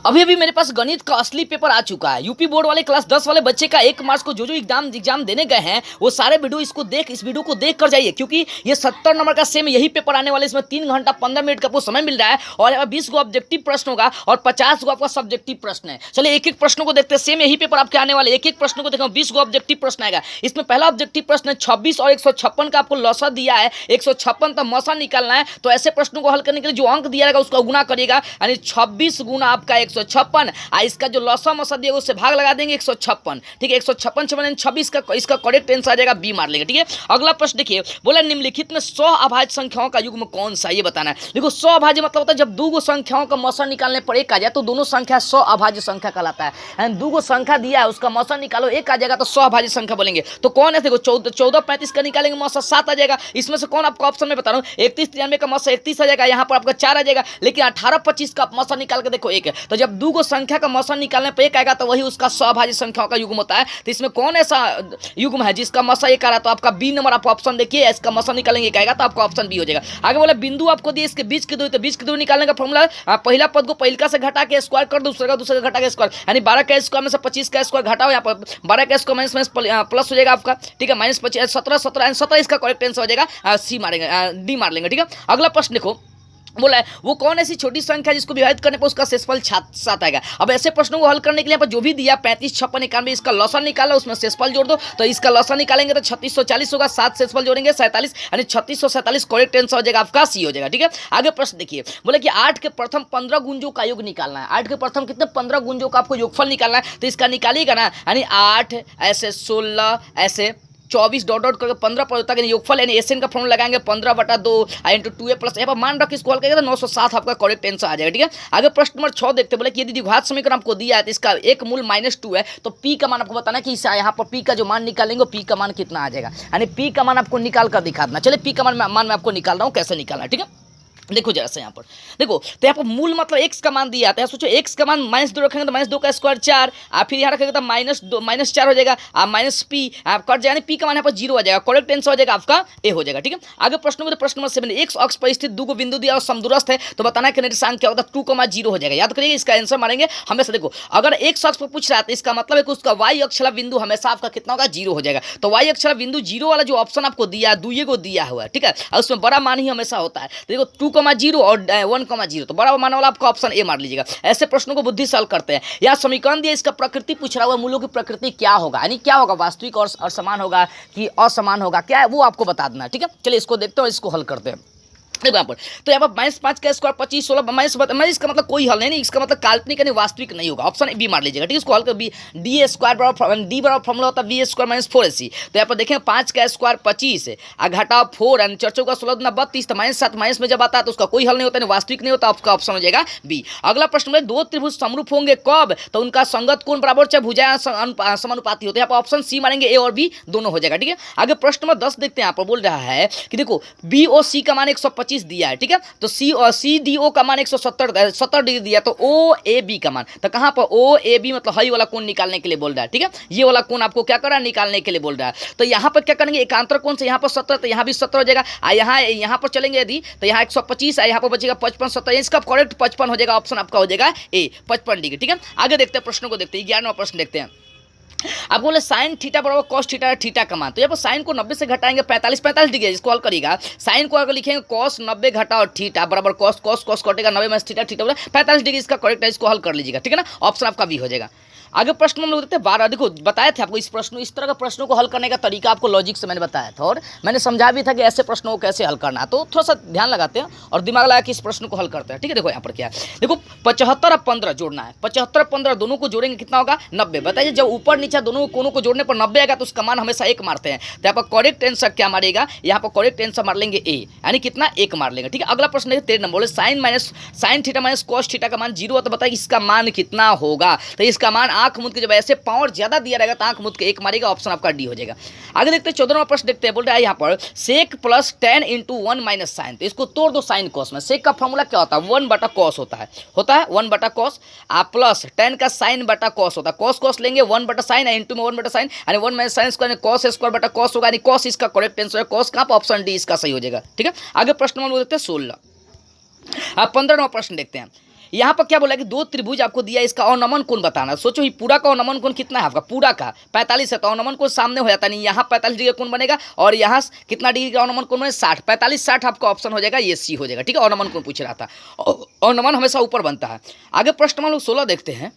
अभी अभी मेरे पास गणित का असली पेपर आ चुका है। यूपी बोर्ड वाले क्लास 10 वाले बच्चे का 1 मार्च को जो जो एग्जाम देने गए हैं वो सारे वीडियो इस वीडियो को देख कर जाइए, क्योंकि ये 70 नंबर का सेम यही पेपर आने वाले। इसमें 3 घंटा 15 मिनट का आपको समय मिल रहा है और 20 गो ऑब्जेक्टिव प्रश्न होगा और 50 गो आपका सब्जेक्टिव प्रश्न है। चलिए एक एक प्रश्नों को देखते हैं। सेम यही पेपर आपके आने वाले, एक एक प्रश्नों को देखो। 20 गो ऑब्जेक्टिव प्रश्न आएगा। इसमें पहला ऑब्जेक्टिव प्रश्न है 26 और 156 का आपको लौसा दिया है। 156 तक मौसा निकालना है। तो ऐसे प्रश्नों को हल करने के लिए जो अंक दिया रहेगा उसका गुना करिएगा, यानी 26 गुना आपका 156। इसका जो लौसा मौसा दिया उससे भाग लगा देंगे 156। ठीक है, 156 26 का इसका करेक्ट आंसर आ जाएगा बी, मार लेंगे। ठीक है, अगला प्रश्न देखिए, बोला निम्नलिखित में 100 अभाज्य संख्याओं का युग्म कौन सा, ये बताना है। देखो 100 अभाज्य मतलब होता है जब दो गो संख्याओं का मौसा निकालने पर एक आ जाए तो दोनों संख्या 100 अभाज्य संख्या कहलाता है। यानी दो गो संख्या दिया है उसका मौसा निकालो, एक आ जाएगा तो 100 अभाज्य संख्या बोलेंगे। तो कौन है, देखो 14 35 का निकालेंगे मौसा 7 आ जाएगा। इसमें से कौन आपको ऑप्शन में बता रहा हूँ, 31 93 का मौसा 31 आ जाएगा, यहाँ पर आपका 4 आ जाएगा। लेकिन 18 25 का मौसा निकाल के देखो 1 है। तो जब दो गो संख्या का मौसा निकालने पर एक आएगा तो वही उसका 100 अभाज्य संख्याओं का युग्म होता है। तो इसमें कौन ऐसा युग्म है जिसका मौसा एक आ रहा है, तो आपका बी नंबर। आप ऑप्शन देखिए, इसका मौसा निकालेंगे एक आएगा तो आपका ऑप्शन बी हो जाएगा। आगे बोले बिंदु आपको दिए, इसके बीच की दूरी, तो बीच की दूरी निकालने का फॉर्मूला पहला पद को पहिलका से घटा के स्क्वायर कर दो, दूसरे का घटा के स्क्वायर, यानी 12 का स्क्वायर में से 25 का स्क्वायर घटाओ, यहाँ पर 12 का स्क्वायर माइनस प्लस हो जाएगा आपका। ठीक है, माइनस 17 17 इसका करेक्ट आंसर हो जाएगा सी, मारेंगे डी मार लेंगे। ठीक है, अगला प्रश्न देखो, बोला है वो कौन ऐसी छोटी संख्या जिसको विभाजित करने पर उसका शेषफल 7 आएगा। अब ऐसे प्रश्नों को हल करने के लिए यहाँ पर जो भी दिया 35 56 91 इसका लौसा निकाला, उसमें शेषफल जोड़ दो। तो इसका लौसा निकालेंगे तो 3640 होगा, 7 शेषफल जोड़ेंगे 47, यानी 3647 करेक्ट आंसर हो जाएगा आपका सी हो जाएगा। ठीक है, आगे प्रश्न देखिए, बोले कि 8 के प्रथम 15 गुंजों का योग निकालना है। 8 के प्रथम कितने 15 गुंजों का आपको योगफल निकालना है। तो इसका निकालिएगा ना, यानी 8 ऐसे 16 ऐसे 24 डॉट डॉट करके 15 पर होता है योगफल, यानी एसएन का फॉर्मूला लगाएंगे 15/2 इंटू 2a प्लस, यहाँ पर मान रख इसको हल करेगा तो 907 आपका करेक्ट आंसर आ जाएगा। ठीक है, आगे प्रश्न नंबर 6 देखते, बोले कि यदि द्विघात समीकरण आपको दिया है तो इसका एक मूल -2 है, तो p का मान आपको बताना है कि यहाँ पर p का जो मान निकालेंगे p का मान कितना आ जाएगा, यानी p का मान आपको निकाल कर दिखा देना। चलिए p का मान मैं आपको निकाल रहा हूँ कैसे निकालना है। ठीक है, देखो जरा से यहाँ पर देखो, तो यहाँ पर मूल मतलब x का मान दिया था। सोचो x का मान -2 रखेंगे तो -2 का स्क्वायर 4, फिर यहाँ रखेंगे तो -4 हो जाएगा, माइनस p आप कट जाएगा, p का मान यहाँ पर 0 आ जाएगा, करेक्ट आंसर हो जाएगा आपका ए हो जाएगा। ठीक है, आगे प्रश्न में प्रश्न नंबर 7, x अक्ष पर स्थित दो गो बिंदु दिया और समदूरस्थ है, तो बताना है कि निर्देशांक क्या होता है, 2,0 हो जाएगा। याद करिए इसका आंसर मारेंगे हमेशा। देखो अगर x अक्ष पर पूछ रहा है तो इसका मतलब है कि उसका y अक्ष वाला बिंदु हमेशा आपका कितना होगा, 0 हो जाएगा। तो y अक्ष वाला बिंदु 0 वाला जो ऑप्शन आपको दिया है, दुए को दिया हुआ है। ठीक है, और उसमें बड़ा मान ही हमेशा होता है। तो देखो 2,0 और 1,0 तो बड़ा मान वाला आपका ऑप्शन ए मार लीजिएगा। ऐसे प्रश्नों को बुद्धि सॉल्व करते हैं। या समीकरण दिया, इसका प्रकृति पूछ रहा हुआ, मूलों की प्रकृति क्या होगा, यानी क्या होगा, वास्तविक और समान होगा कि असमान होगा, क्या है वो आपको बता देना। ठीक है, चलिए इसको देखते हैं और इसको हल करते हैं। देखो यहाँ पर, तो यहाँ पर -5 का स्क्वायर 25 16 माइनस इसका मतलब कोई हल नहीं, इसका मतलब काल्पनिक यानी वास्तविक नहीं होगा। ऑप्शन बी मार लीजिएगा। ठीक है, इसको हल कर बी, डी स्क्वायर बराबर डी बराबर फॉर्मूला होता है बी स्क्वायर माइनस 4ac। तो यहाँ पर देखें 5 का स्क्वायर 25 घटाओ 4 यानी 4 का 16 दूना 32, तो -7 माइनस में जब आता है तो उसका कोई हल नहीं होता, वास्तविक नहीं होता, आपका ऑप्शन हो जाएगा बी। अगला प्रश्न में, दो त्रिभुज समरूप होंगे कब, तो उनका संगत कोण बराबर चाहे भुजाएं समानुपाती होते हैं। यहाँ पर ऑप्शन सी मारेंगे, ए और बी दोनों हो जाएगा। ठीक है, आगे प्रश्न नंबर 10 देखते हैं। यहाँ पर बोल रहा है कि देखो बी और सी का मान 125 दिया है। ठीक है, तो सी और सी डी ओ का मान 170 डिग्री दिया, तो ओ ए बी का मान, तो कहां पर ओ ए बी मतलब हाई वाला कोण निकालने के लिए बोल रहा है। ठीक है, ये वाला कोण आपको क्या कर रहा है, निकालने के लिए बोल रहा है। तो यहां पर क्या करेंगे, एकांतर कोण से यहां पर 17, तो यहां भी 17 हो जाएगा। यहां पर चलेंगे यदि तो यहां 125 यहां पर बचेगा 55 17, इसका करेक्ट 55 हो जाएगा, ऑप्शन आपका हो जाएगा ए 55 डिग्री। ठीक है, आगे देखते हैं प्रश्नों को, देखते हैं 11वां प्रश्न देखते हैं। आप बोले साइन थीटा बराबर कॉस थीटा, थीटा का मान, तो यहाँ पर साइन को 90 से घटाएंगे 45 डिग्री, इसको हल करिएगा। साइन को अगर लिखेंगे कॉस 90 घटाओ थीटा बराबर कॉस कटेगा 90 में थीटा, थीटा 45 डिग्री, इसका करेक्ट है, इसको हल कर लीजिएगा। ठीक है ना, ऑप्शन आपका भी हो जाएगा। आगे प्रश्न हम लोग देखते हैं 12। देखो बताया था आपको इस तरह का प्रश्नों को हल करने का तरीका आपको लॉजिक से मैंने बताया था, और मैंने समझा भी था कि ऐसे प्रश्नों को कैसे हल करना है। तो थोड़ा सा ध्यान लगाते हैं और दिमाग लगा के इस प्रश्न को हल करते हैं। ठीक है, देखो यहाँ पर क्या है, देखो 75 और 15 जोड़ना है। 75 और 15 दोनों को जोड़ेंगे कितना होगा, 90। बताइए जब ऊपर नीचे दोनों कोनों को जोड़ने पर 90 आएगा तो उसका मान हमेशा 1 मारते हैं। तो यहाँ पर करेक्ट आंसर क्या मारेगा, यहाँ पर करेक्ट आंसर मार लेंगे ए, यानी कितना 1 मार लेंगे। ठीक है, अगला प्रश्न है 13 नंबर, बोले sine theta minus cos theta का मान 0 है, तो बताइए इसका मान कितना होगा। तो इसका मान आंख मूंद के जब ऐसे पावर ज्यादा दिया रहेगा तो आंख मूंद के 1 मारेगा, ऑप्शन आपका डी हो जाएगा। आगे देखते हैं 14वां प्रश्न देखते हैं। बोल रहा है यहाँ पर sec plus tan into 1 minus sine, तो इसको तोड़ दो साइन कॉस में। सेक का फॉर्मूला क्या होता है, 1/cos होता है 1/cos, प्लस tan का साइन बटा कॉस होता है, कॉस लेंगे 1/sin इंटू में 1/sin, यानी 1 minus sine square cos square बटा कॉस होगा, यानी कॉस इसका करेक्ट आंसर है। कॉस का ऑप्शन डी इसका सही हो जाएगा। ठीक है, आगे प्रश्न हम लोग देखते हैं 16। 15वां प्रश्न देखते हैं। यहाँ पर क्या बोला कि दो त्रिभुज आपको दिया, इसका अवनमन कोण बताना। सोचो ये पूरा का अवनमन कोण कितना है आपका, पूरा का 45 है, तो अवनमन कोण सामने हो जाता नहीं, यहाँ 45 डिग्री का कोण बनेगा और यहाँ कितना डिग्री का अवनमन कोण बने 60, 45 60 आपका ऑप्शन हो जाएगा, ये सी हो जाएगा। ठीक है, अवनमन कोण पूछ रहा था, अवनमन हमेशा ऊपर बनता है। आगे प्रश्न हम लोग 16 देखते हैं।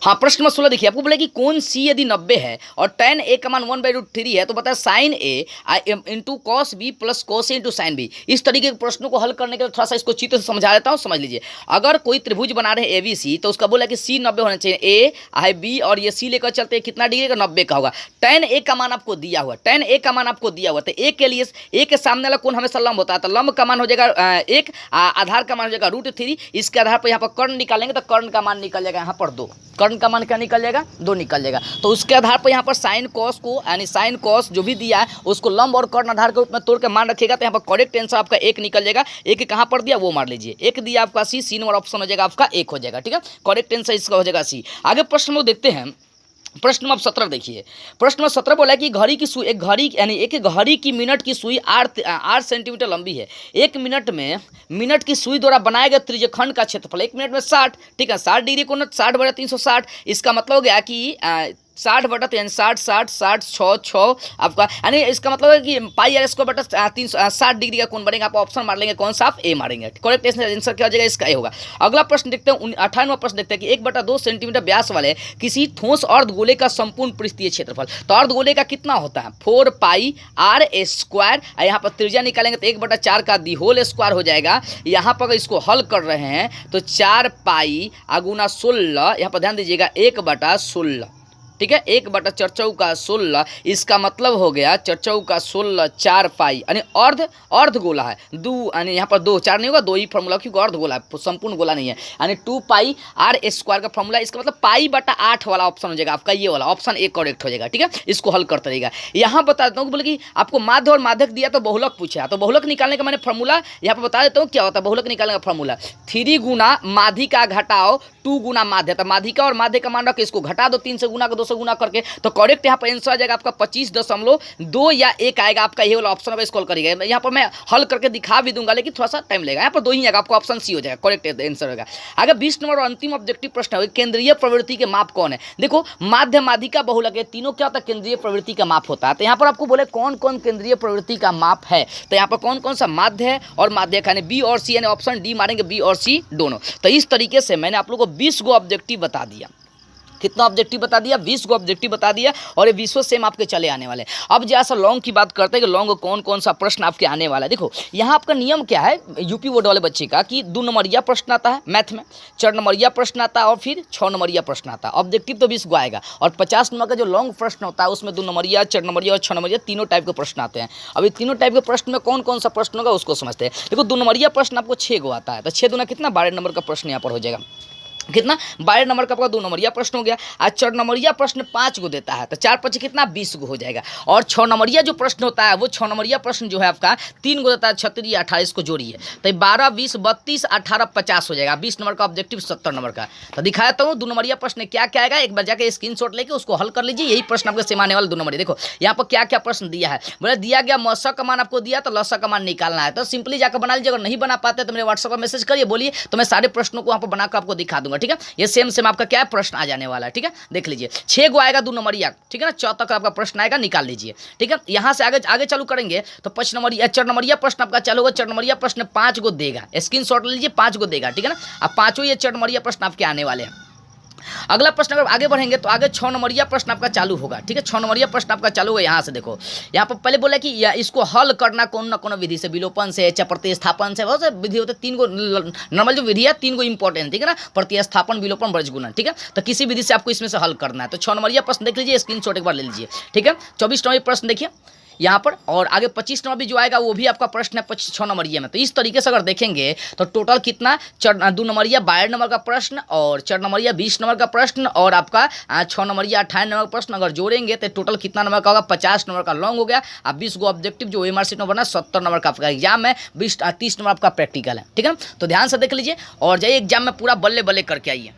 हाँ, प्रश्न नंबर 16 देखिए, आपको बोला कि कौन सी यदि 90 है और tan a का मान 1/√3 है तो बताया sin a into cos B plus cos A into sine B. इस तरीके के प्रश्नों को हल करने के लिए थोड़ा सा इसको चित्र से समझा देता हूँ, समझ लीजिए। अगर कोई त्रिभुज बना रहे ABC तो उसका बोला कि C 90 होना चाहिए, A है B और ये C लेकर चलते हैं, कितना डिग्री का 90 का होगा। tan a का मान आपको दिया हुआ, tan a का मान आपको दिया हुआ, तो a के लिए a के सामने वाला कोण हमेशा लंब होता है, तो लंब का मान हो जाएगा 1, आधार का मान हो जाएगा √3। इसके आधार पर यहाँ पर कर्ण निकालेंगे तो कर्ण का मान निकल जाएगा यहाँ पर 2, कर्ण का मान क्या निकल जाएगा 2 निकल जाएगा। तो उसके आधार पर यहाँ पर साइन कॉस को यानी साइन कॉस जो भी दिया है उसको लंब और कर्ण आधार के रूप में तोड़ के मान रखिएगा, तो यहाँ पर करेक्ट आंसर आपका 1 निकल जाएगा। 1 कहाँ पर दिया वो मार लीजिए, 1 दिया आपका सी नंबर ऑप्शन हो जाएगा आपका 1 हो जाएगा। ठीक है, करेक्ट आंसर इसका हो जाएगा सी। आगे प्रश्न में देखते हैं, प्रश्न नंबर 17 देखिए। प्रश्न नंबर 17 बोला कि घड़ी की सुई, एक घड़ी यानी एक घड़ी की मिनट की सुई 8 सेंटीमीटर लंबी है। एक मिनट में मिनट की सुई द्वारा बनाए गए त्रिज्यखंड का क्षेत्रफल 1 मिनट में 60, ठीक है, 60 डिग्री कोण 60/360। इसका मतलब हो गया कि 60 बटा 3 60 60 60 6 आपका, यानी इसका मतलब है कि पाई आर स्क्वायर बटा 360 डिग्री का कोण बनेगा। आप ऑप्शन मार लेंगे, कौन सा आप ए मारेंगे। करेक्ट आंसर क्या हो जाएगा, इसका ए होगा। अगला प्रश्न देखते हैं, 58वां प्रश्न देखते हैं कि 1/2 सेंटीमीटर व्यास वाले किसी ठोस अर्धगोले का संपूर्ण पृष्ठीय क्षेत्रफल, तो अर्धगोले का कितना होता है 4 पाई आर स्क्वायर। यहाँ पर त्रिज्या निकालेंगे तो 1/4 का दी होल स्क्वायर हो जाएगा। यहाँ पर इसको हल कर रहे हैं तो 4 पाई गुना 16, यहाँ पर ध्यान दीजिएगा 1/16, ठीक है, 1/4 का 16। इसका मतलब हो गया 4 का 16 4 पाई, यानी अर्ध गोला है, यानी यहाँ पर 2 4 नहीं होगा, 2 ही फॉर्मूला, क्योंकि अर्ध गोला है, संपूर्ण गोला नहीं है, यानी 2 पाई आर स्क्वायर का फॉर्मूला। इसका मतलब π/8 वाला ऑप्शन हो जाएगा आपका, ये वाला ऑप्शन ए करेक्ट हो जाएगा। ठीक है, इसको हल करते रहेगा। यहाँ बता देता हूँ, बोले कि आपको माध्य और माध्यक दिया तो बहुलक पूछा, तो बहुलक निकालने का मैंने फॉर्मूला यहाँ पर बता देता हूँ क्या होता है। बहुलक निकालने का फॉर्मूला 3 गुना माध्यिका घटाओ 2 गुना माध्य, तो माध्यिका और माध्य का मान रख के इसको घटा दो 3 से गुना का 2 से गुना करके, तो करेक्ट यहाँ पर आंसर आ जाएगा आपका 25.2 या 1 आएगा आपका, ये वाला ऑप्शन होगा, इसको करिएगा। यहाँ पर मैं हल करके दिखा भी दूंगा लेकिन थोड़ा सा टाइम लगेगा। यहाँ पर 2 ही आएगा, आपको ऑप्शन सी हो जाएगा, करेक्ट आंसर होगा। आगे 20 नंबर और अंतिम ऑब्जेक्टिव प्रश्न है, केंद्रीय प्रवृत्ति के माप कौन है। देखो माध्य माध्यिका बहुलक ये तीनों क्या होता है, केंद्रीय प्रवृत्ति का माप होता है। तो यहाँ पर आपको बोले कौन कौन केंद्रीय प्रवृत्ति का माप है, तो यहाँ पर कौन कौन सा माध्य है और माध्यक है, बी और सी, यानी ऑप्शन डी मारेंगे, बी और सी दोनों। तो इस तरीके से मैंने आप लोगों को 20 गो ऑब्जेक्टिव बता दिया। कितना ऑब्जेक्टिव बता दिया, 20 को ऑब्जेक्टिव बता दिया, और ये 20 सेम आपके चले आने वाले। अब जैसा लॉन्ग की बात करते हैं कि लॉन्ग कौन कौन सा प्रश्न आपके आने वाला है। देखो यहाँ आपका नियम क्या है यूपी बोर्ड वाले बच्चे का, कि 2 नंबरिया प्रश्न आता है मैथ में, 4 नंबरिया प्रश्न आता है और फिर 6 नंबरिया प्रश्न आता है। ऑब्जेक्टिव तो 20 को आएगा, और 50 नंबर का जो लॉन्ग प्रश्न होता है उसमें 2 नंबरिया 4 नंबरिया और 6 नंबरिया तीनों टाइप के प्रश्न आते हैं। अब ये तीनों टाइप के प्रश्न में कौन कौन सा प्रश्न होगा उसको समझते हैं। देखो 2 नंबरिया प्रश्न आपको 6 को आता है, तो 6 दूना कितना 12 नंबर का प्रश्न यहाँ पर हो जाएगा, कितना 12 नंबर का आपका 2 नंबरिया प्रश्न हो गया। आज 4 नंबरिया प्रश्न 5 को देता है, तो 4 5 कितना 20 को हो जाएगा। और 6 नंबरिया जो प्रश्न होता है वो 6 नंबरिया प्रश्न जो है आपका 3 को देता है, 36 18 इसको जोड़िए, तो 12 20 32 18 50 हो जाएगा। 20 नंबर का ऑब्जेक्टिव 70 नंबर का। तो दिखाता हूँ 2 नंबरिया प्रश्न क्या क्या आएगा, एक बार जाकर स्क्रीनशॉट लेके उसको हल कर लीजिए। यही प्रश्न आपके सेम आने वाला 2 नंबर। देखो यहाँ पर क्या क्या प्रश्न दिया है, बोले दिया गया मौसा का मान आपको दिया, तो लौसा का मान निकालना है, तो सिंपली जाकर बना लीजिए। अगर नहीं बना पाते तो मेरे व्हाट्सएप पर मैसेज करिए, बोलिए, तो मैं सारे प्रश्नों को वहाँ पर बनाकर आपको दिखा दूंगा। ठीक है, ये सेम आपका क्या प्रश्न आ जाने वाला है। ठीक है, देख लीजिए 6 को आएगा 2 नंबरिया, ठीक है ना, 4 तक आपका प्रश्न आएगा, निकाल लीजिए। ठीक है, यहां से आगे चालू करेंगे तो 5 नंबरिया 4 नंबरिया प्रश्न आपका चालू होगा। 4 नंबरिया प्रश्न 5 को देगा, स्क्रीनशॉट लीजिए, 5 को देगा। ठीक है ना, अब 5 ये 4 नंबरिया प्रश्न आपके आने वाले हैं। अगला प्रश्न अगर आगे बढ़ेंगे तो आगे 6 नंबरिया प्रश्न आपका चालू होगा। ठीक है, 6 नंबरिया प्रश्न आपका चालू होगा। यहाँ से देखो, यहाँ पर पहले बोला कि इसको हल करना कौन ना कौन विधि से, विलोपन से, प्रतिस्थापन से, बहुत से विधि होते हैं। 3 को नॉर्मल जो विधि है 3 को इंपॉर्टेंट, ठीक है ना, प्रतिस्थापन, विलोपन, बृजगुणन। ठीक है, तो किसी विधि से आपको इसमें से हल करना है। तो 6 नंबरिया प्रश्न देख लीजिए, स्क्रीनशॉट एक बार ले लीजिए। ठीक है, 24 नंबर प्रश्न देखिए यहाँ पर, और आगे 25 नंबर भी जो आएगा वो भी आपका प्रश्न है 6 नंबरिया में। तो इस तरीके से अगर देखेंगे तो टोटल कितना 2 नंबरिया 12 नंबर का प्रश्न, और 4 नंबरिया 20 नंबर का प्रश्न, और आपका 6 नंबरिया 28 नंबर का प्रश्न अगर जोड़ेंगे तो टोटल कितना नंबर का होगा 50 नंबर का लॉन्ग हो गया। अब 20 को ऑब्जेक्टिव जो एमआर सीट में बना 70 नंबर का आपका एग्जाम है, 30 नंबर आपका प्रैक्टिकल है। ठीक है, तो ध्यान से देख लीजिए और जाइए एग्जाम में पूरा बल्ले बल्ले करके आइए।